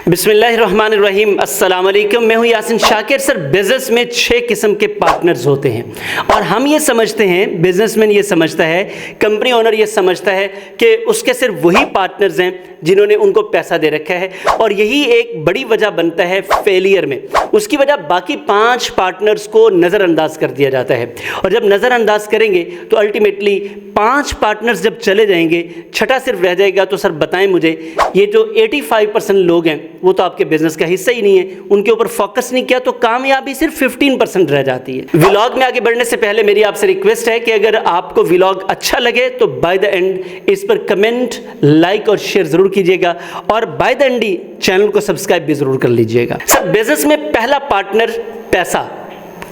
बिस्मिल्लाहिर्रहमानिर्रहीम, अस्सलाम वालेकुम। मैं हूँ यासिन शाकिर। सर, बिज़नेस में 6 किस्म के पार्टनर्स होते हैं और हम ये समझते हैं, बिजनेसमैन ये समझता है, कंपनी ओनर ये समझता है कि उसके सिर्फ वही पार्टनर्स हैं जिन्होंने उनको पैसा दे रखा है और यही एक बड़ी वजह बनता है फेलियर में। उसकी वजह बाकी 5 पार्टनर्स को नज़रअंदाज कर दिया जाता है और जब नज़रअंदाज करेंगे तो अल्टीमेटली 5 पार्टनर्स जब चले जाएंगे, छठा सिर्फ रह जाएगा। तो सर बताएं मुझे, ये जो 85% लोग हैं वो तो आपके बिजनेस का हिस्सा ही नहीं है, उनके ऊपर फोकस नहीं किया तो कामयाबी सिर्फ 15% रह जाती है। व्लॉग में आगे बढ़ने से पहले मेरी आपसे रिक्वेस्ट है कि अगर आपको व्लॉग अच्छा लगे तो बाय द एंड इस पर कमेंट, लाइक और शेयर जरूर कीजिएगा और बाय द एंड चैनल को सब्सक्राइब भी जरूर कर लीजिएगा। सर, बिजनेस में पहला पार्टनर पैसा,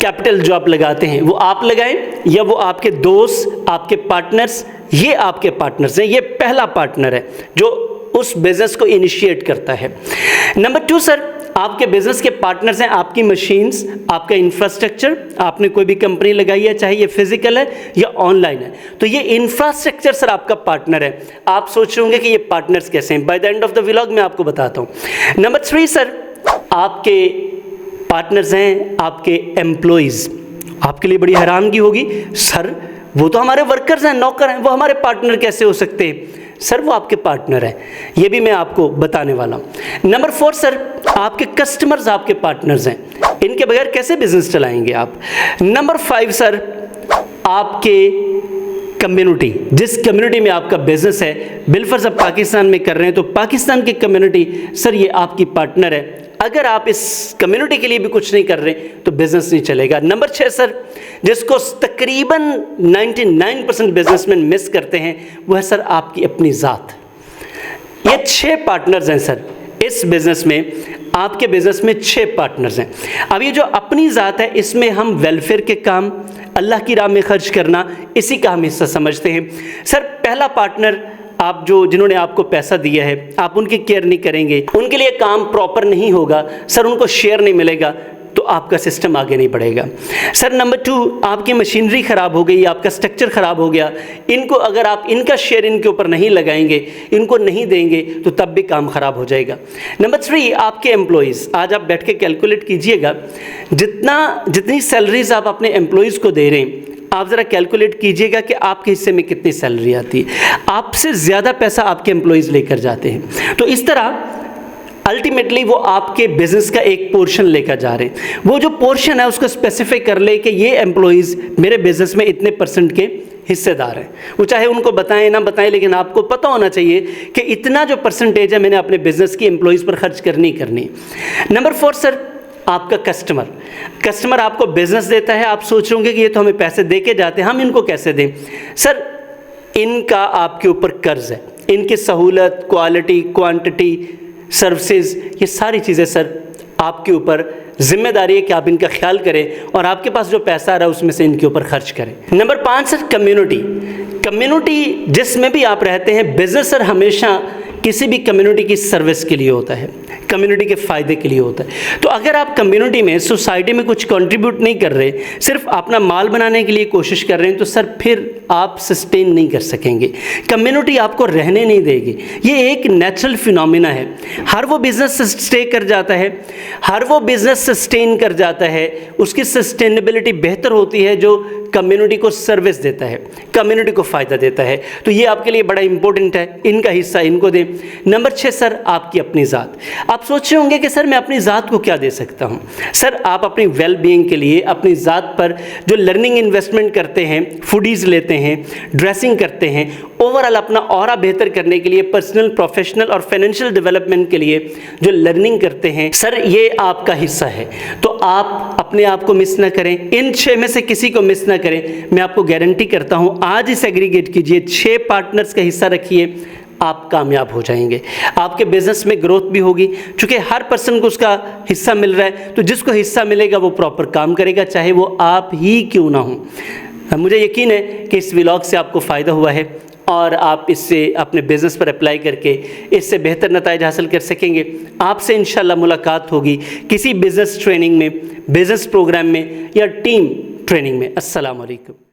कैपिटल जो आप लगाते हैं वो आप लगाएं या वो आपके दोस्त, आपके पार्टनर्स, ये आपके पार्टनर्स हैं। ये पहला पार्टनर है जो उस बिजनेस को इनिशिएट करता है। नंबर 2 सर, आपके बिजनेस के पार्टनर्स हैं आपकी मशीन्स, आपका इंफ्रास्ट्रक्चर। आपने कोई भी कंपनी लगाई है, चाहे ये फिजिकल है या ऑनलाइन है, तो ये इंफ्रास्ट्रक्चर सर आपका पार्टनर है। आप सोच रहे होंगे कि ये पार्टनर्स कैसे हैं, by the end of the vlog मैं आपको बताता हूँ। नंबर 3 सर, आपके पार्टनर्स हैं आपके एम्प्लॉइज़। आपके लिए बड़ी हैरानगी होगी, सर वो तो हमारे वर्कर्स हैं, नौकर हैं, वो हमारे पार्टनर कैसे हो सकते हैं? सर वो आपके पार्टनर हैं, ये भी मैं आपको बताने वाला हूँ। नंबर 4 सर, आपके कस्टमर्स आपके पार्टनर्स हैं, इनके बगैर कैसे बिजनेस चलाएंगे आप? नंबर 5 सर, आपके कम्युनिटी, जिस कम्युनिटी में आपका बिजनेस है, बिलफर्ज आप पाकिस्तान में कर रहे हैं तो पाकिस्तान की कम्युनिटी सर ये आपकी पार्टनर है। अगर आप इस कम्युनिटी के लिए भी कुछ नहीं कर रहे तो बिजनेस नहीं चलेगा। नंबर 6 सर, जिसको तकरीबन 99% बिजनेसमैन मिस करते हैं, वो है सर आपकी अपनी ज़ात। ये 6 पार्टनर्स हैं सर इस बिज़नेस में। आपके बिज़नेस में 6 पार्टनर्स हैं। अब ये जो अपनी ज़ात है, इसमें हम वेलफेयर के काम, अल्लाह की राह में खर्च करना, इसी का हम हिस्सा समझते हैं। सर पहला पार्टनर, आप जिन्होंने आपको पैसा दिया है, आप उनकी केयर नहीं करेंगे, उनके लिए काम प्रॉपर नहीं होगा, सर उनको शेयर नहीं मिलेगा तो आपका सिस्टम आगे नहीं बढ़ेगा। सर नंबर 2, आपकी मशीनरी ख़राब हो गई, आपका स्ट्रक्चर ख़राब हो गया, इनको अगर आप इनका शेयर इनके ऊपर नहीं लगाएंगे, इनको नहीं देंगे तो तब भी काम ख़राब हो जाएगा। नंबर 3, आपके एम्प्लॉइज़। आज आप बैठ के कैलकुलेट कीजिएगा, जितनी सैलरीज आप अपने एम्प्लॉइज़ को दे रहे हैं, आप ज़रा कैलकुलेट कीजिएगा कि आपके हिस्से में कितनी सैलरी आती है। आपसे ज़्यादा पैसा आपके एम्प्लॉइज़ लेकर जाते हैं। तो इस तरह अल्टीमेटली वो आपके बिजनेस का एक पोर्शन लेकर जा रहे हैं। वो जो पोर्शन है उसको स्पेसिफाई कर ले कि ये एम्प्लॉइज़ मेरे बिजनेस में इतने % के हिस्सेदार हैं। वो चाहे उनको बताएं ना बताएं, लेकिन आपको पता होना चाहिए कि इतना जो % है मैंने अपने बिजनेस की एम्प्लॉइज़ पर खर्च करनी करनी। नंबर 4 सर, आपका कस्टमर आपको बिजनेस देता है। आप सोच रहे होंगे कि ये तो हमें पैसे दे के जाते हैं, हम इनको कैसे दें? सर इनका आपके ऊपर कर्ज है, इनकी सहूलत, क्वालिटी, क्वांटिटी, सर्विसेज, ये सारी चीज़ें सर आपके ऊपर जिम्मेदारी है कि आप इनका ख्याल करें और आपके पास जो पैसा आ रहा है उसमें से इनके ऊपर खर्च करें। नंबर 5 सर, कम्युनिटी जिसमें भी आप रहते हैं। बिजनेस सर हमेशा किसी भी कम्युनिटी की सर्विस के लिए होता है, कम्युनिटी के फ़ायदे के लिए होता है। तो अगर आप कम्युनिटी में, सोसाइटी में कुछ कंट्रीब्यूट नहीं कर रहे, सिर्फ अपना माल बनाने के लिए कोशिश कर रहे हैं, तो सर फिर आप सस्टेन नहीं कर सकेंगे, कम्युनिटी आपको रहने नहीं देगी। ये एक नेचुरल फिनोमिना है। हर वो बिज़नेस स्टे कर जाता है, हर वो बिज़नेस सस्टेन कर जाता है, उसकी सस्टेनेबिलिटी बेहतर होती है जो कम्युनिटी को सर्विस देता है, कम्युनिटी को फ़ायदा देता है। तो ये आपके लिए बड़ा इंपॉर्टेंट है, इनका हिस्सा इनको दें। नंबर 6 सर, आपकी अपनी ज़ात। आप सोच रहे होंगे कि सर मैं अपनी ज़ात को क्या दे सकता हूँ? सर आप अपनी वेल बीइंग के लिए अपनी ज़ात पर जो लर्निंग इन्वेस्टमेंट करते हैं, फूडीज़ लेते हैं, ड्रेसिंग करते हैं, ओवरऑल अपना ऑरा बेहतर करने के लिए, पर्सनल, प्रोफेशनल और फाइनेंशियल डेवलपमेंट के लिए जो लर्निंग करते हैं, सर ये आपका हिस्सा है। तो आप अपने आप को मिस ना करें, इन 6 में से किसी को मिस ना करें। मैं आपको गारंटी करता हूँ, आज इस एग्रीगेट कीजिए, 6 पार्टनर्स का हिस्सा रखिए, आप कामयाब हो जाएंगे। आपके बिजनेस में ग्रोथ भी होगी, क्योंकि हर पर्सन को उसका हिस्सा मिल रहा है। तो जिसको हिस्सा मिलेगा वो प्रॉपर काम करेगा, चाहे वो आप ही क्यों ना हो। मुझे यकीन है कि इस व्लॉग से आपको फ़ायदा हुआ है और आप इससे अपने बिज़नेस पर अप्लाई करके इससे बेहतर नताइज हासिल कर सकेंगे। आपसे इंशाल्लाह मुलाकात होगी किसी बिज़नेस ट्रेनिंग में, बिज़नेस प्रोग्राम में या टीम ट्रेनिंग में। अस्सलाम वालेकुम।